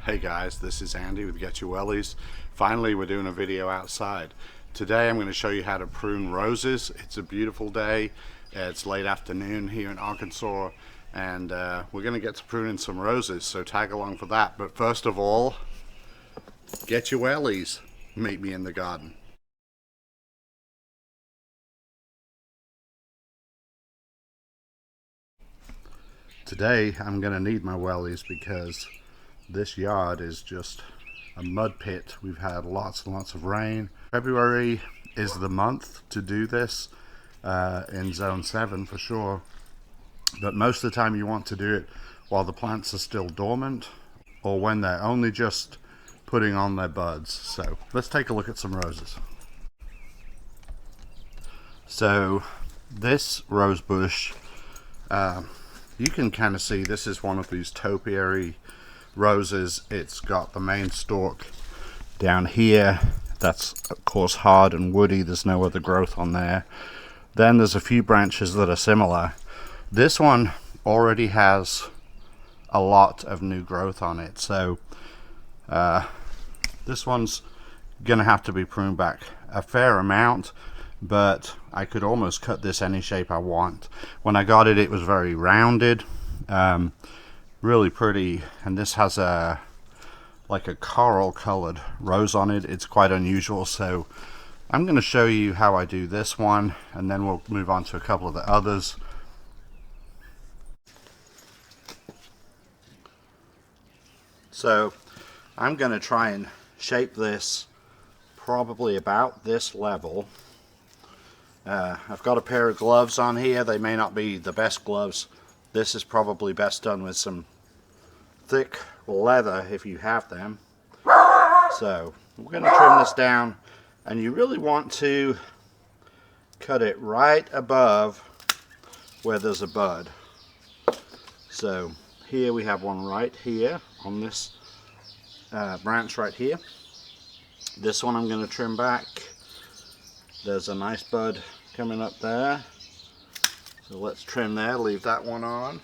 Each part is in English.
Hey guys, this is Andy with Get Your Wellies. Finally, we're doing a video outside. Today I'm going to show you how to prune roses. It's a beautiful day. It's late afternoon here in Arkansas, and we're going to get to pruning some roses, so tag along for that. But first of all, get your wellies. Meet me in the garden. Today I'm going to need my wellies because this yard is just a mud pit. We've had lots and lots of rain. February is the month to do this in zone 7 for sure, but most of the time you want to do it while the plants are still dormant or when they're only just putting on their buds. So let's take a look at some roses. So this rose bush, you can kind of see this is one of these topiary roses. It's got the main stalk down here. That's of course hard and woody. There's no other growth on there. Then there's a few branches that are similar. This one already has a lot of new growth on it, so this one's gonna have to be pruned back a fair amount, but I could almost cut this any shape I want. When I got it, it was very rounded, really pretty, and this has like a coral colored rose on it. It's quite unusual, so I'm going to show you how I do this one, and then we'll move on to a couple of the others. So I'm going to try and shape this probably about this level. I've got a pair of gloves on here. They may not be the best gloves. This is probably best done with some thick leather if you have them. So we're going to trim this down, and you really want to cut it right above where there's a bud. So here we have one right here on this branch right here. This one I'm going to trim back. There's a nice bud coming up there, so let's trim there, leave that one on.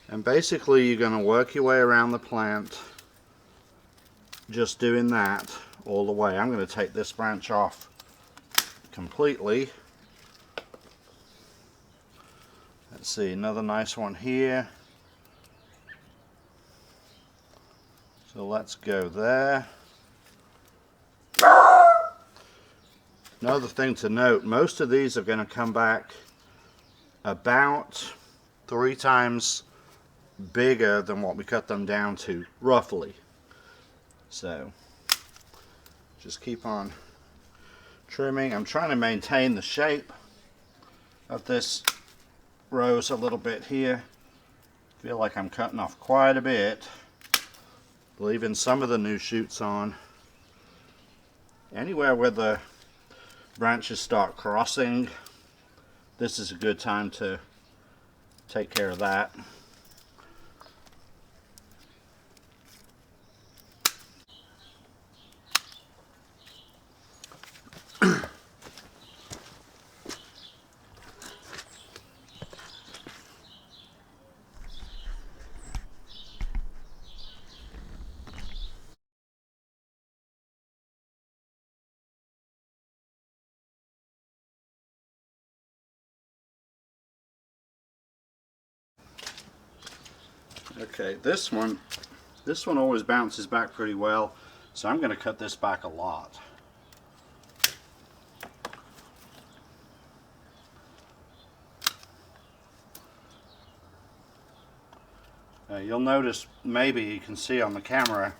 And basically you're going to work your way around the plant, just doing that all the way. I'm going to take this branch off completely. Let's see, another nice one here. So let's go there. Another thing to note, most of these are going to come back about 3 times bigger than what we cut them down to, roughly. So just keep on trimming. I'm trying to maintain the shape of this rose a little bit here. Feel like I'm cutting off quite a bit, leaving some of the new shoots on. Anywhere where the branches start crossing, this is a good time to take care of that. Okay, this one always bounces back pretty well, so I'm going to cut this back a lot. You'll notice, maybe you can see on the camera,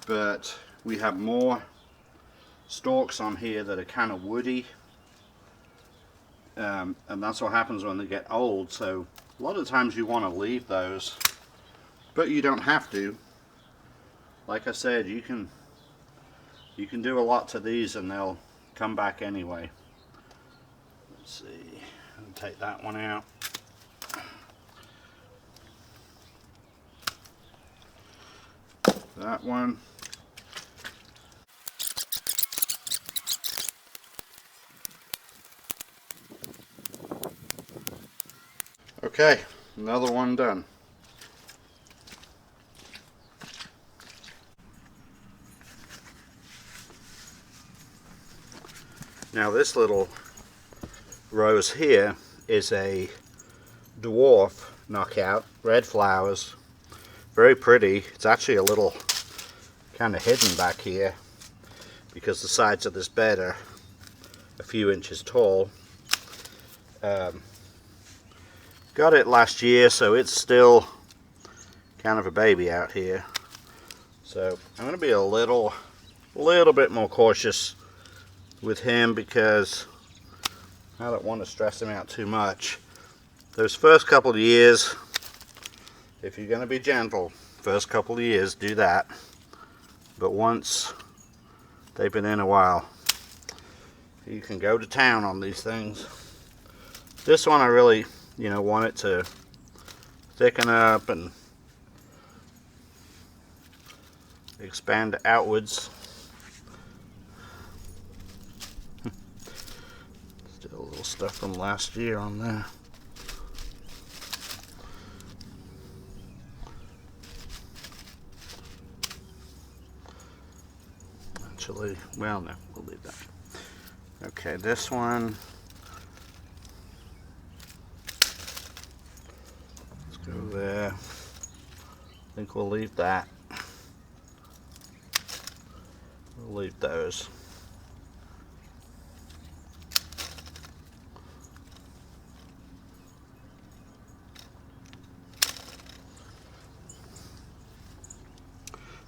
but we have more stalks on here that are kind of woody, and that's what happens when they get old. So a lot of times you want to leave those, but you don't have to. Like I said, you can do a lot to these and they'll come back anyway. Let's see, I'll take that one out. That one. Okay, another one done. Now this little rose here is a dwarf knockout, red flowers, very pretty. It's actually a little kind of hidden back here because the sides of this bed are a few inches tall. Got it last year, so it's still kind of a baby out here. So I'm going to be a little bit more cautious with him because I don't want to stress him out too much. Those first couple of years, if you're going to be gentle, first couple of years, do that. But once they've been in a while, you can go to town on these things. This one I really, want it to thicken up and expand outwards. Still a little stuff from last year on there. Actually, well, no, we'll leave that. Okay, this one. Let's go there. I think we'll leave that. We'll leave those.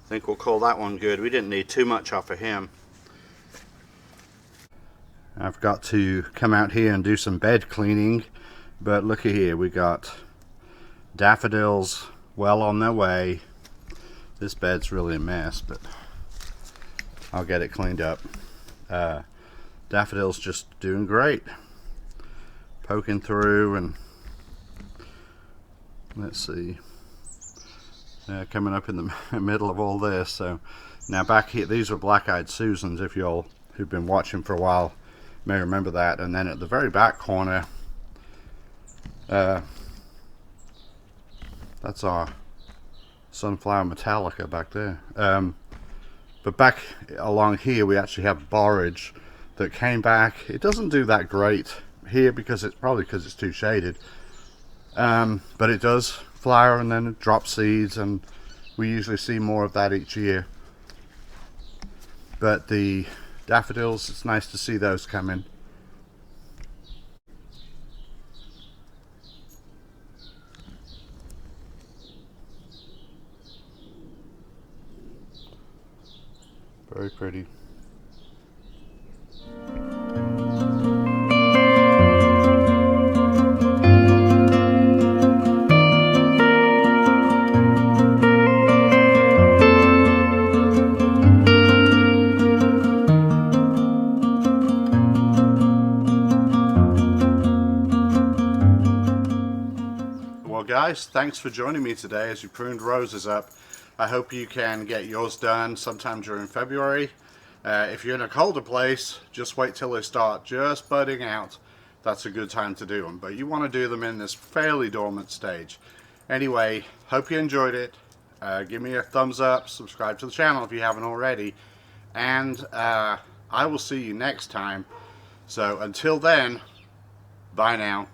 I think we'll call that one good. We didn't need too much off of him. I've got to come out here and do some bed cleaning, but look at here, we got daffodils well on their way. This bed's really a mess, but I'll get it cleaned up. Daffodils just doing great, poking through, and let's see, coming up in the middle of all this. So now back here, these are black-eyed Susans, if y'all who've been watching for a while may remember that. And then at the very back corner, that's our sunflower metallica back there. But back along here we actually have borage that came back. It doesn't do that great here because it's probably because it's too shaded, but it does flower and then it drops seeds, and we usually see more of that each year. But the daffodils, it's nice to see those come in. Very pretty. Well guys, thanks for joining me today as you pruned roses up. I hope you can get yours done sometime during February. If you're in a colder place, just wait till they start just budding out. That's a good time to do them, but you want to do them in this fairly dormant stage. Anyway, hope you enjoyed it. Give me a thumbs up, subscribe to the channel if you haven't already, and I will see you next time. So until then, bye now.